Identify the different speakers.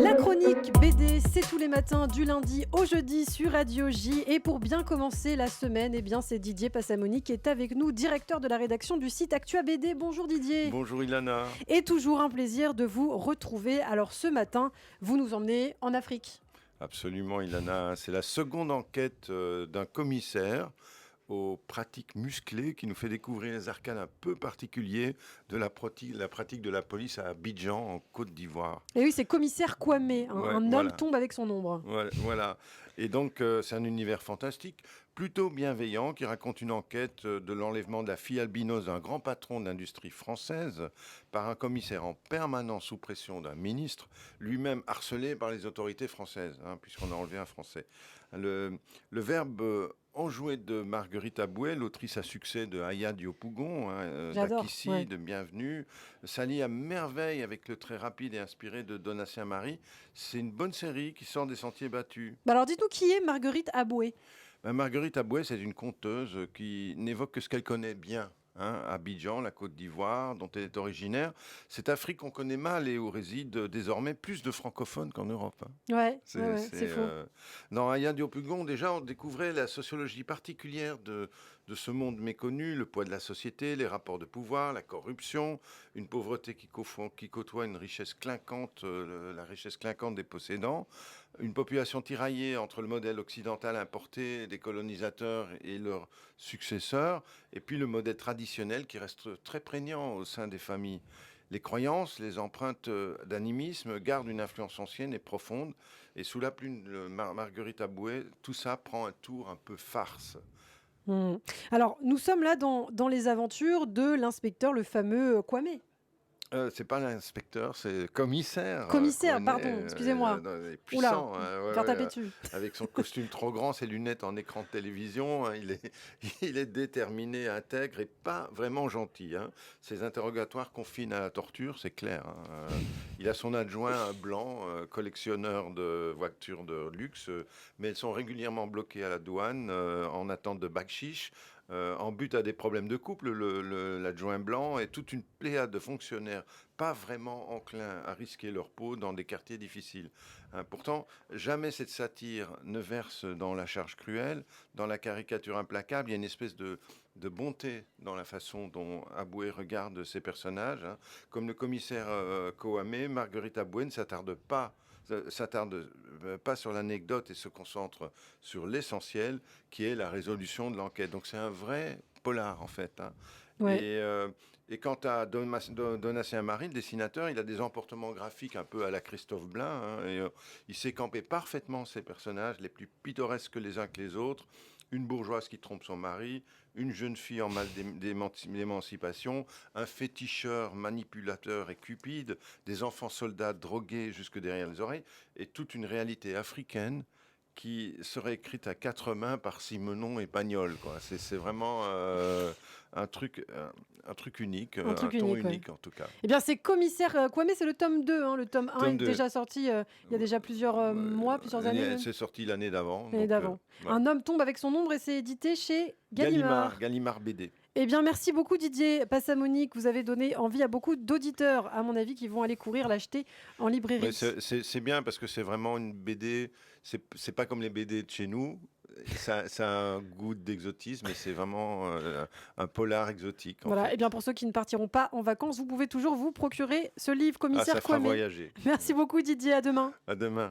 Speaker 1: La chronique BD, c'est tous les matins du lundi au jeudi sur Radio J. Et pour bien commencer la semaine, c'est Didier Passamoni qui est avec nous, directeur de la rédaction du site Actua BD. Bonjour Didier.
Speaker 2: Bonjour Ilana.
Speaker 1: Et toujours un plaisir de vous retrouver. Alors ce matin, vous nous emmenez en Afrique.
Speaker 2: Absolument Ilana, c'est la seconde enquête d'un commissaire aux pratiques musclées qui nous fait découvrir les arcanes un peu particuliers de la pratique de la police à Abidjan en Côte d'Ivoire.
Speaker 1: Et oui, c'est commissaire Kwame, un homme tombe avec son ombre.
Speaker 2: Voilà. Et donc c'est un univers fantastique, plutôt bienveillant, qui raconte une enquête de l'enlèvement de la fille albinos d'un grand patron de l'industrie française par un commissaire en permanence sous pression d'un ministre, lui-même harcelé par les autorités françaises, puisqu'on a enlevé un Français. Le verbe enjoué de Marguerite Aboué, l'autrice à succès de Aya Diopougon, d'Akissi, de Bienvenue, s'allie à merveille avec le très rapide et inspiré de Donatien Marie. C'est une bonne série qui sort des sentiers battus.
Speaker 1: Alors dites-nous, qui est Marguerite Aboué ?
Speaker 2: Marguerite Aboué, c'est une conteuse qui n'évoque que ce qu'elle connaît bien. Abidjan, la Côte d'Ivoire, dont elle est originaire. Cette Afrique qu'on connaît mal et où résident désormais plus de francophones qu'en Europe.
Speaker 1: C'est faux.
Speaker 2: Dans Aya Diopougon, déjà, on découvrait la sociologie particulière de ce monde méconnu, le poids de la société, les rapports de pouvoir, la corruption, une pauvreté qui côtoie une richesse clinquante, la richesse clinquante des possédants, une population tiraillée entre le modèle occidental importé des colonisateurs et leurs successeurs, et puis le modèle traditionnel qui reste très prégnant au sein des familles. Les croyances, les empreintes d'animisme gardent une influence ancienne et profonde, et sous la plume de Marguerite Aboué, tout ça prend un tour un peu farce.
Speaker 1: Alors, nous sommes là dans les aventures de l'inspecteur, le fameux Kwame.
Speaker 2: C'est pas l'inspecteur, c'est le commissaire.
Speaker 1: Commissaire, pardon, excusez-moi.
Speaker 2: Puissant.
Speaker 1: Faire taper dessus.
Speaker 2: Avec son costume trop grand, ses lunettes en écran de télévision, il est déterminé, intègre et pas vraiment gentil. Ses interrogatoires confinent à la torture, c'est clair. Il a son adjoint, un blanc, collectionneur de voitures de luxe, mais elles sont régulièrement bloquées à la douane en attente de bakshish. En but à des problèmes de couple, l'adjoint blanc et toute une pléiade de fonctionnaires pas vraiment enclins à risquer leur peau dans des quartiers difficiles. Pourtant, jamais cette satire ne verse dans la charge cruelle, dans la caricature implacable. Il y a une espèce de bonté dans la façon dont Aboué regarde ses personnages. Comme le commissaire Kwame, Marguerite Aboué ne s'attarde pas sur l'anecdote et se concentre sur l'essentiel, qui est la résolution de l'enquête. Donc c'est un vrai polar, en fait. Et quant à Donatien Marie, le dessinateur, il a des emportements graphiques un peu à la Christophe Blain. Il sait camper parfaitement ses personnages, les plus pittoresques les uns que les autres. Une bourgeoise qui trompe son mari, une jeune fille en mal d'émancipation, un féticheur manipulateur et cupide, des enfants soldats drogués jusque derrière les oreilles, et toute une réalité africaine qui serait écrite à quatre mains par Simenon et Pagnol. C'est vraiment un truc unique, un ton unique en tout cas.
Speaker 1: Eh bien, c'est Commissaire Kwame, c'est le tome 2. Le tome 1 est déjà sorti il y a déjà plusieurs mois, plusieurs années.
Speaker 2: C'est sorti l'année d'avant.
Speaker 1: Un homme tombe avec son ombre et c'est édité chez Gallimard.
Speaker 2: Gallimard BD.
Speaker 1: Eh bien, merci beaucoup Didier Passamoni. Vous avez donné envie à beaucoup d'auditeurs, à mon avis, qui vont aller courir l'acheter en librairie.
Speaker 2: C'est bien parce que c'est vraiment une BD, c'est pas comme les BD de chez nous. Ça a un goût d'exotisme et c'est vraiment un polar exotique.
Speaker 1: Voilà. Et bien pour ceux qui ne partiront pas en vacances, vous pouvez toujours vous procurer ce livre, Commissaire Kwame.
Speaker 2: Ça fera voyager.
Speaker 1: Merci beaucoup Didier, à demain.
Speaker 2: À demain.